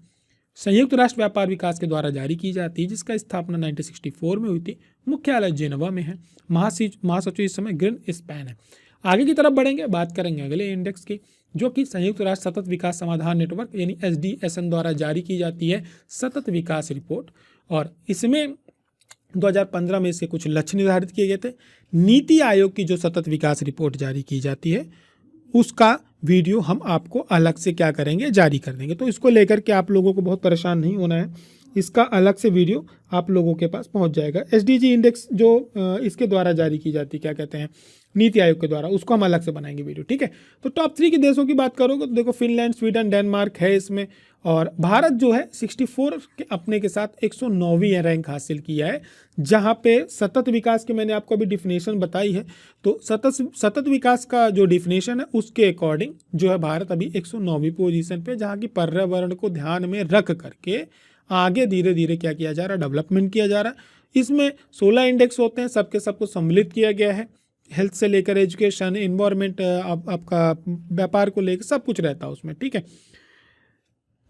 संयुक्त राष्ट्र व्यापार विकास के द्वारा जारी की जाती है, जिसका स्थापना 1964 में हुई थी। मुख्यालय जेनेवा में है। महासचिव इस समय ग्रीन स्पैन है। आगे की तरफ बढ़ेंगे, बात करेंगे अगले इंडेक्स की, जो कि संयुक्त राष्ट्र सतत विकास समाधान नेटवर्क यानी SDSN द्वारा जारी की जाती है सतत विकास रिपोर्ट। और इसमें 2015 में इसके कुछ लक्ष्य निर्धारित किए गए थे। नीति आयोग की जो सतत विकास रिपोर्ट जारी की जाती है, उसका वीडियो हम आपको अलग से क्या करेंगे, जारी कर देंगे। तो इसको लेकर के आप लोगों को बहुत परेशान नहीं होना है, इसका अलग से वीडियो आप लोगों के पास पहुंच जाएगा। SDG इंडेक्स जो इसके द्वारा जारी की जाती है, क्या कहते हैं, नीति आयोग के द्वारा, उसको हम अलग से बनाएंगे वीडियो, ठीक है। तो टॉप 3 के देशों की बात करोगे तो देखो फिनलैंड, स्वीडन, डेनमार्क है इसमें। और भारत जो है 64 के अपने के साथ 109वीं रैंक हासिल किया है, जहाँ पे सतत विकास की मैंने आपको अभी डिफिनेशन बताई है। तो सतत विकास का जो डिफिनेशन है उसके अकॉर्डिंग जो है भारत अभी 109वीं पोजीशन पे, जहाँ की पर्यावरण को ध्यान में रख करके आगे धीरे धीरे क्या किया जा रहा है, डेवलपमेंट किया जा रहा है। इसमें 16 इंडेक्स होते हैं, सबके सबको सम्मिलित किया गया है। हेल्थ से लेकर एजुकेशन, इन्वायरमेंट, आपका व्यापार को लेकर सब कुछ रहता है उसमें, ठीक है।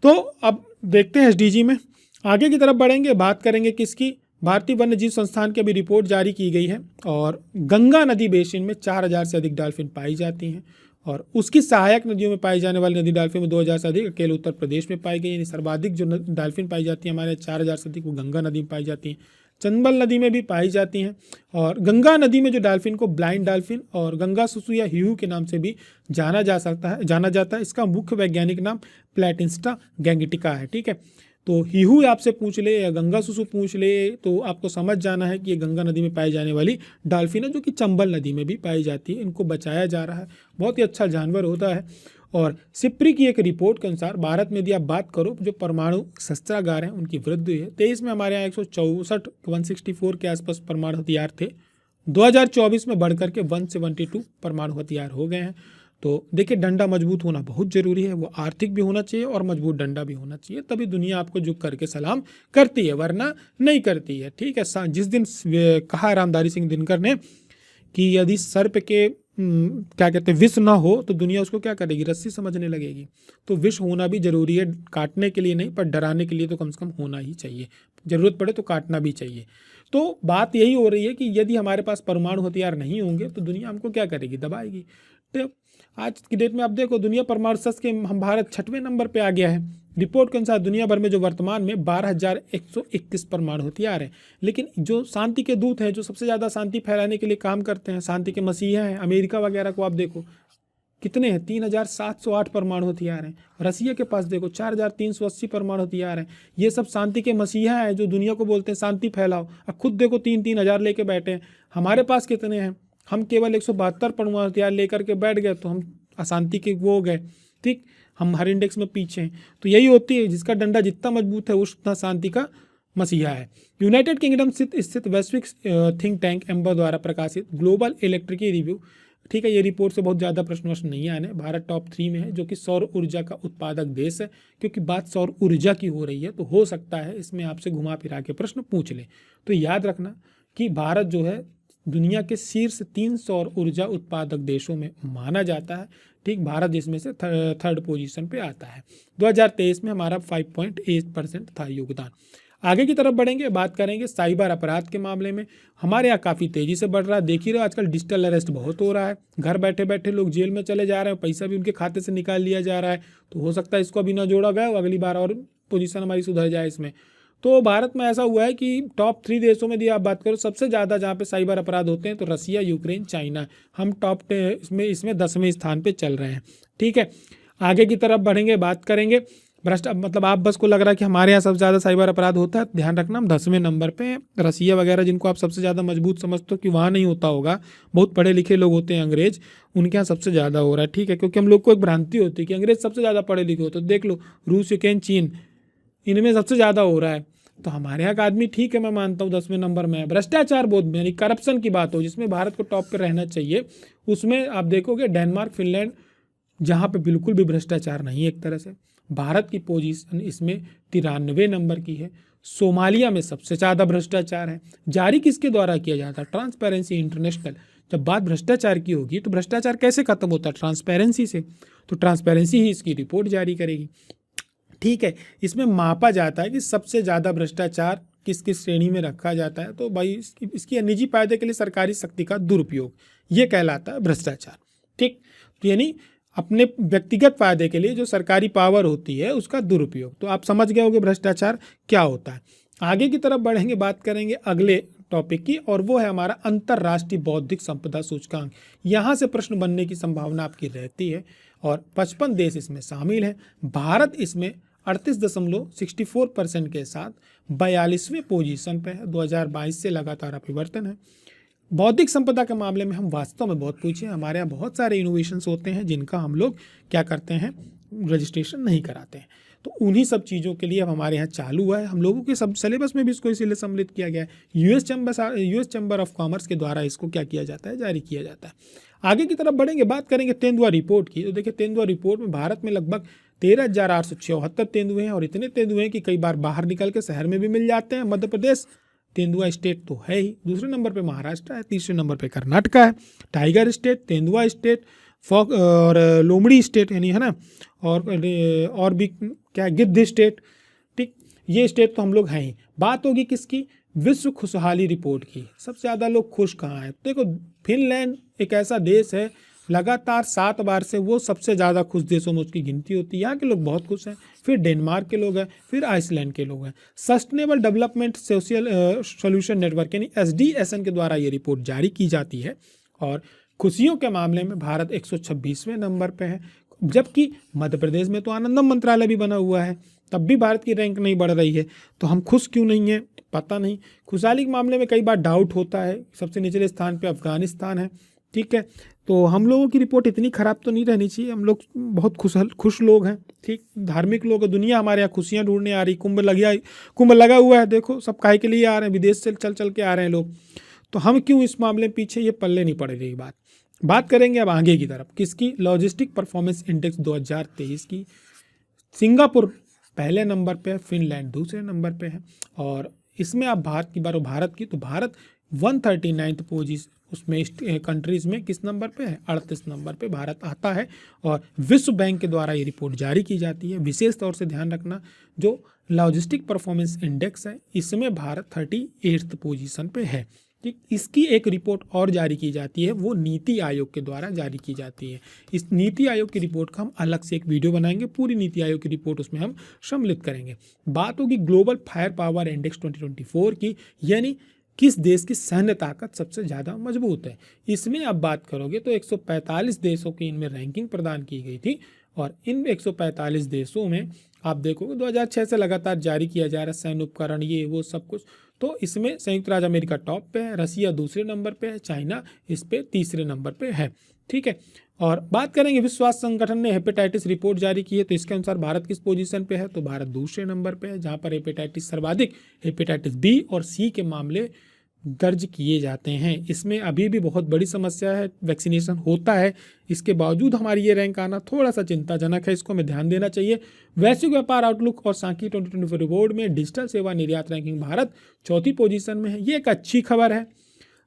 तो अब देखते हैं SDG में आगे की तरफ बढ़ेंगे, बात करेंगे किसकी, भारतीय वन्य जीव संस्थान की अभी रिपोर्ट जारी की गई है। और गंगा नदी बेसिन में 4000 से अधिक डॉल्फिन पाई जाती हैं, और उसकी सहायक नदियों में पाई जाने वाली नदी डॉल्फिन में 2000 से अधिक अकेले उत्तर प्रदेश में पाई गई। यानी सर्वाधिक जो डॉल्फिन पाई जाती है हमारे 4000 से अधिक वो गंगा नदी में पाई जाती हैं, चंबल नदी में भी पाई जाती हैं। और गंगा नदी में जो डॉल्फिन को ब्लाइंड डॉल्फिन और गंगा सुसु या हीहू के नाम से भी जाना जाता है। इसका मुख्य वैज्ञानिक नाम प्लैटिस्टा गैंगेटिका है, ठीक है। तो हीहू आपसे पूछ ले या गंगा सुसु पूछ ले तो आपको समझ जाना है कि ये गंगा नदी में पाई जाने वाली डॉल्फिन है, जो कि चंबल नदी में भी पाई जाती है। इनको बचाया जा रहा है, बहुत ही अच्छा जानवर होता है। और सिप्री की एक रिपोर्ट के अनुसार भारत में यदि आप बात करो, जो परमाणु शस्त्रागार हैं उनकी वृद्धि है। 23 में हमारे यहाँ 164 के आसपास परमाणु हथियार थे, 2024 में बढ़कर के 172 परमाणु हथियार हो गए हैं। तो देखिए, डंडा मजबूत होना बहुत जरूरी है, वो आर्थिक भी होना चाहिए और मजबूत डंडा भी होना चाहिए, तभी दुनिया आपको झुक करके सलाम करती है, वरना नहीं करती है, ठीक है। जिस दिन कहा रामधारी सिंह दिनकर ने कि यदि सर्प के क्या कहते हैं विष ना हो तो दुनिया उसको क्या करेगी, रस्सी समझने लगेगी। तो विष होना भी जरूरी है, काटने के लिए नहीं पर डराने के लिए तो कम से कम होना ही चाहिए, जरूरत पड़े तो काटना भी चाहिए। तो बात यही हो रही है कि यदि हमारे पास परमाणु हथियार नहीं होंगे तो दुनिया हमको क्या करेगी, दबाएगी। तो आज की डेट में आप देखो, दुनिया परमाणु शस्त्र के हम भारत 6वें नंबर पे आ गया है। रिपोर्ट के अनुसार दुनिया भर में जो वर्तमान में 12,121 परमाणु हथियार हैं। लेकिन जो शांति के दूत हैं, जो सबसे ज़्यादा शांति फैलाने के लिए काम करते हैं, शांति के मसीहा हैं, अमेरिका वगैरह को आप देखो कितने हैं, 3,708 परमाणु हथियार हैं। रसिया के पास देखो 4,380 परमाणु हथियार हैं। ये सब शांति के मसीहा हैं जो दुनिया को बोलते हैं शांति फैलाओ। अब खुद देखो 3-3 हज़ार लेके बैठे हैं। हमारे पास कितने हैं, हम केवल 172 परमाणु हथियार लेकर के बैठ गए तो हम अशांति के वो हो गए, ठीक। हम हर इंडेक्स में पीछे हैं। तो यही होती है, जिसका डंडा जितना मजबूत है उतना शांति का मसीहा है। यूनाइटेड किंगडम स्थित वैश्विक थिंक टैंक एम्बर द्वारा प्रकाशित ग्लोबल इलेक्ट्रिक रिव्यू ठीक है, ये रिपोर्ट से बहुत ज़्यादा प्रश्न नहीं आने। भारत टॉप 3 में है, जो कि सौर ऊर्जा का उत्पादक देश है। क्योंकि बात सौर ऊर्जा की हो रही है तो हो सकता है इसमें आपसे घुमा फिरा के प्रश्न पूछ ले। तो याद रखना कि भारत जो है दुनिया के शीर्ष 3 सौर ऊर्जा उत्पादक देशों में माना जाता है। ठीक, भारत इसमें से थर्ड पोजीशन पे आता है। 2023 में हमारा 5.8% था योगदान। आगे की तरफ बढ़ेंगे, बात करेंगे साइबर अपराध के मामले में। हमारे यहाँ काफ़ी तेज़ी से बढ़ रहा है। देख ही रहे हो आजकल डिजिटल अरेस्ट बहुत हो रहा है। घर बैठे बैठे लोग जेल में चले जा रहे हैं, पैसा भी उनके खाते से निकाल लिया जा रहा है। तो हो सकता है इसको अभी ना जोड़ा गया हो, अगली बार और पोजीशन हमारी सुधर जाए इसमें। तो भारत में ऐसा हुआ है कि टॉप 3 देशों में यदि आप बात करो, सबसे ज़्यादा जहाँ पे साइबर अपराध होते हैं तो रसिया, यूक्रेन, चाइना। हम टॉप इसमें 10वें स्थान पे चल रहे हैं। ठीक है, आगे की तरफ बढ़ेंगे, बात करेंगे मतलब आप बस को लग रहा है कि हमारे यहाँ सबसे ज़्यादा साइबर अपराध होता है, ध्यान रखना हम 10वें नंबर पे हैं। रसिया वगैरह जिनको आप सबसे ज़्यादा मजबूत समझते हो कि वहाँ नहीं होता होगा, बहुत पढ़े लिखे लोग होते हैं अंग्रेज, उनके यहाँ सबसे ज़्यादा हो रहा है। ठीक है, क्योंकि हम लोग को एक भ्रांति होती है कि अंग्रेज सबसे ज़्यादा पढ़े लिखे होते हैं। देख लो रूस, यूक्रेन, चीन, इनमें सबसे ज़्यादा हो रहा है। तो हमारे यहाँ का आदमी ठीक है, मैं मानता हूँ 10वें नंबर में है। भ्रष्टाचार बहुत, यानी करप्शन की बात हो जिसमें भारत को टॉप पे रहना चाहिए, उसमें आप देखोगे डेनमार्क, फिनलैंड, जहाँ पे बिल्कुल भी भ्रष्टाचार नहीं है एक तरह से। भारत की पोजीशन इसमें 93 नंबर की है। सोमालिया में सबसे ज़्यादा भ्रष्टाचार है। जारी किसके द्वारा किया जाता है? Transparency international. जब बात भ्रष्टाचार की होगी तो भ्रष्टाचार कैसे खत्म होता है? ट्रांसपेरेंसी से। तो ट्रांसपेरेंसी ही इसकी रिपोर्ट जारी करेगी। ठीक है, इसमें मापा जाता है कि सबसे ज़्यादा भ्रष्टाचार किस किस श्रेणी में रखा जाता है। तो भाई इसकी निजी फायदे के लिए सरकारी शक्ति का दुरुपयोग, ये कहलाता है भ्रष्टाचार। ठीक, तो यानी अपने व्यक्तिगत फायदे के लिए जो सरकारी पावर होती है उसका दुरुपयोग। तो आप समझ गए होंगे भ्रष्टाचार क्या होता है। आगे की तरफ बढ़ेंगे, बात करेंगे अगले टॉपिक की, और वो है हमारा अंतर्राष्ट्रीय बौद्धिक संपदा सूचकांक। यहाँ से प्रश्न बनने की संभावना आपकी रहती है और 55 देश इसमें शामिल हैं। भारत इसमें 38.64% के साथ 42वें पोजीशन पे है। 2022 से लगातार अपरिवर्तन है। बौद्धिक संपदा के मामले में हम वास्तव में बहुत पूछे, हमारे यहाँ बहुत सारे इनोवेशंस होते हैं जिनका हम लोग क्या करते हैं, रजिस्ट्रेशन नहीं कराते हैं। तो उन्हीं सब चीज़ों के लिए अब हमारे यहाँ चालू हुआ है। हम लोगों के सब सिलेबस में भी इसको इसीलिए सम्मिलित किया गया है। यूएस चैम्बर ऑफ कॉमर्स के द्वारा इसको क्या किया जाता है, जारी किया जाता है। आगे की तरफ बढ़ेंगे, बात करेंगे तेंदुआ रिपोर्ट की। तो देखिए तेंदुआ रिपोर्ट में भारत में लगभग 13,874 तेंदुए हैं, और इतने तेंदुए हैं कि कई बार बाहर निकल के शहर में भी मिल जाते हैं। मध्य प्रदेश तेंदुआ स्टेट तो है ही, दूसरे नंबर पे महाराष्ट्र है, तीसरे नंबर पे कर्नाटका है। टाइगर स्टेट, तेंदुआ स्टेट, फॉक और लोमड़ी स्टेट यानी है ना, और भी क्या, गिद्ध स्टेट। ठीक, ये स्टेट तो हम लोग हैं ही। बात होगी किसकी? विश्व खुशहाली रिपोर्ट की। सबसे ज़्यादा लोग खुश कहाँ हैं? देखो फिनलैंड एक ऐसा देश है, लगातार 7 बार से वो सबसे ज़्यादा खुश देशों में उसकी गिनती होती है। यहाँ के लोग बहुत खुश हैं। फिर डेनमार्क के लोग हैं, फिर आइसलैंड के लोग हैं। Sustainable development social solution network यानी SDSN के द्वारा ये रिपोर्ट जारी की जाती है। और खुशियों के मामले में भारत 126वें नंबर पे है, जबकि मध्य प्रदेश में तो आनंदम मंत्रालय भी बना हुआ है, तब भी भारत की रैंक नहीं बढ़ रही है। तो हम खुश क्यों नहीं हैं, पता नहीं। खुशहाली के मामले में कई बार डाउट होता है। सबसे निचले स्थान पे अफगानिस्तान है। ठीक है, तो हम लोगों की रिपोर्ट इतनी खराब तो नहीं रहनी चाहिए। हम लोग बहुत खुश लोग हैं। ठीक, धार्मिक लोग, दुनिया हमारे यहाँ खुशियाँ ढूंढने आ रही। कुंभ लगा हुआ है, देखो सब काहे के लिए आ रहे हैं, विदेश से चल के आ रहे हैं लोग। तो हम क्यों इस मामले में पीछे, ये पल्ले नहीं पड़ रही बात करेंगे अब आगे की तरफ किसकी? लॉजिस्टिक परफॉर्मेंस इंडेक्स 2023 की। सिंगापुर पहले नंबर पे है, फिनलैंड दूसरे नंबर पे है। और इसमें आप भारत की बात हो, भारत की, तो भारत 139th पोजीशन उसमें कंट्रीज़ में किस नंबर पे है? 38 नंबर पे भारत आता है। और विश्व बैंक के द्वारा ये रिपोर्ट जारी की जाती है। विशेष तौर से ध्यान रखना, जो लॉजिस्टिक परफॉर्मेंस इंडेक्स है इसमें भारत 38th पोजीशन पे है। ठीक, इसकी एक रिपोर्ट और जारी की जाती है, वो नीति आयोग के द्वारा जारी की जाती है। इस नीति आयोग की रिपोर्ट का हम अलग से एक वीडियो बनाएंगे, पूरी नीति आयोग की रिपोर्ट उसमें हम सम्मिलित करेंगे। बात होगी ग्लोबल फायर पावर इंडेक्स 2024 की, यानी किस देश की सैन्य ताकत सबसे ज़्यादा मजबूत है। इसमें आप बात करोगे तो 145 देशों की इनमें रैंकिंग प्रदान की गई थी। और इन 145 देशों में आप देखोगे 2006 से लगातार जारी किया जा रहा है सैन्य उपकरण, ये वो सब कुछ। तो इसमें संयुक्त राज्य अमेरिका टॉप पे है, रसिया दूसरे नंबर पे है, चाइना इस पे तीसरे नंबर पे है। ठीक है, और बात करेंगे विश्व स्वास्थ्य संगठन ने हेपेटाइटिस रिपोर्ट जारी की है, तो इसके अनुसार भारत किस पोजीशन पे है? तो भारत दूसरे नंबर पे है, जहाँ पर हेपेटाइटिस सर्वाधिक हेपेटाइटिस B और C के मामले दर्ज किए जाते हैं। इसमें अभी भी बहुत बड़ी समस्या है, वैक्सीनेशन होता है, इसके बावजूद हमारी ये रैंक आना थोड़ा सा चिंताजनक है, इसको हमें ध्यान देना चाहिए। वैश्विक व्यापार आउटलुक और सांख्यिकी 2024 रिपोर्ट में डिजिटल सेवा निर्यात रैंकिंग भारत 4थी पोजीशन में है। ये एक अच्छी खबर है।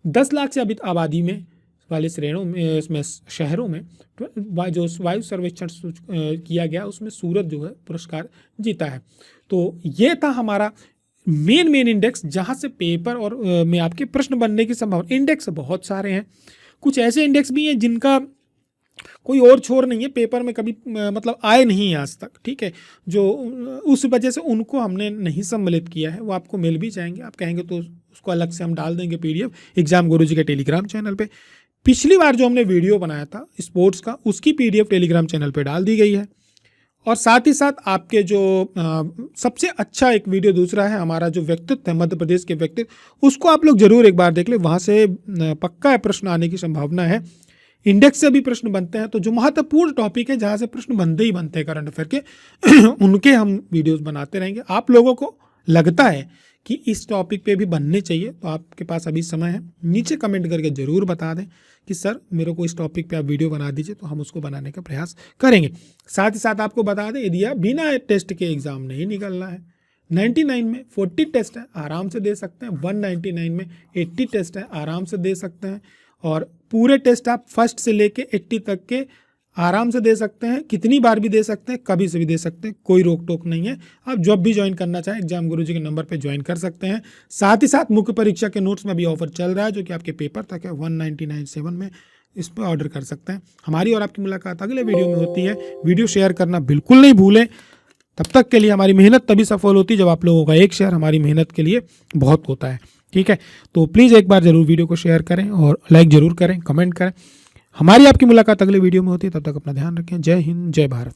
10 लाख से अधिक आबादी में वाले श्रेणों में, इसमें शहरों में जो वायु सर्वेक्षण किया गया उसमें सूरत जो है पुरस्कार जीता है। तो ये था हमारा मेन इंडेक्स, जहाँ से पेपर और में आपके प्रश्न बनने की संभावना। इंडेक्स बहुत सारे हैं, कुछ ऐसे इंडेक्स भी हैं जिनका कोई और छोर नहीं है, पेपर में कभी मतलब आए नहीं है आज तक, ठीक है, जो उस वजह से उनको हमने नहीं सम्मिलित किया है। वो आपको मिल भी जाएंगे, आप कहेंगे तो उसको अलग से हम डाल देंगे PDF एग्जाम गुरुजी के टेलीग्राम चैनल पे। पिछली बार जो हमने वीडियो बनाया था स्पोर्ट्स का, उसकी PDF टेलीग्राम चैनल पे डाल दी गई है। और साथ ही साथ आपके जो सबसे अच्छा एक वीडियो दूसरा है हमारा जो व्यक्तित्व है, मध्य प्रदेश के व्यक्तित्व, उसको आप लोग जरूर एक बार देख लें, वहाँ से पक्का प्रश्न आने की संभावना है। इंडेक्स से भी प्रश्न बनते हैं, तो जो महत्वपूर्ण टॉपिक है जहाँ से प्रश्न बनते ही बनते हैं करंट अफेयर के उनके हम वीडियोस बनाते रहेंगे। आप लोगों को लगता है कि इस टॉपिक पे भी बनने चाहिए तो आपके पास अभी समय है, नीचे कमेंट करके ज़रूर बता दें कि सर मेरे को इस टॉपिक पे आप वीडियो बना दीजिए, तो हम उसको बनाने का प्रयास करेंगे। साथ ही साथ आपको बता दें, यदि आप बिना टेस्ट के एग्ज़ाम नहीं निकलना है, 99 में 40 टेस्ट है, आराम से दे सकते हैं। 199 में 80 टेस्ट है, आराम से दे सकते हैं। और पूरे टेस्ट आप फर्स्ट से लेके 80 तक के आराम से दे सकते हैं, कितनी बार भी दे सकते हैं, कभी से भी दे सकते हैं, कोई रोक टोक नहीं है। आप जब भी ज्वाइन करना चाहें एग्जाम गुरुजी के नंबर पे ज्वाइन कर सकते हैं। साथ ही साथ मुख्य परीक्षा के नोट्स में भी ऑफर चल रहा है, जो कि आपके पेपर तक है 1997 में, इस पर ऑर्डर कर सकते हैं। हमारी और आपकी मुलाकात अगले वीडियो में होती है। वीडियो शेयर करना बिल्कुल नहीं भूलें। तब तक के लिए हमारी मेहनत तभी सफल होती है जब आप लोगों का एक शेयर हमारी मेहनत के लिए बहुत होता है, ठीक है। तो प्लीज़ एक बार ज़रूर वीडियो को शेयर करें और लाइक ज़रूर करें, कमेंट करें। हमारी आपकी मुलाकात अगले वीडियो में होती है, तब तक अपना ध्यान रखें। जय हिंद, जय भारत।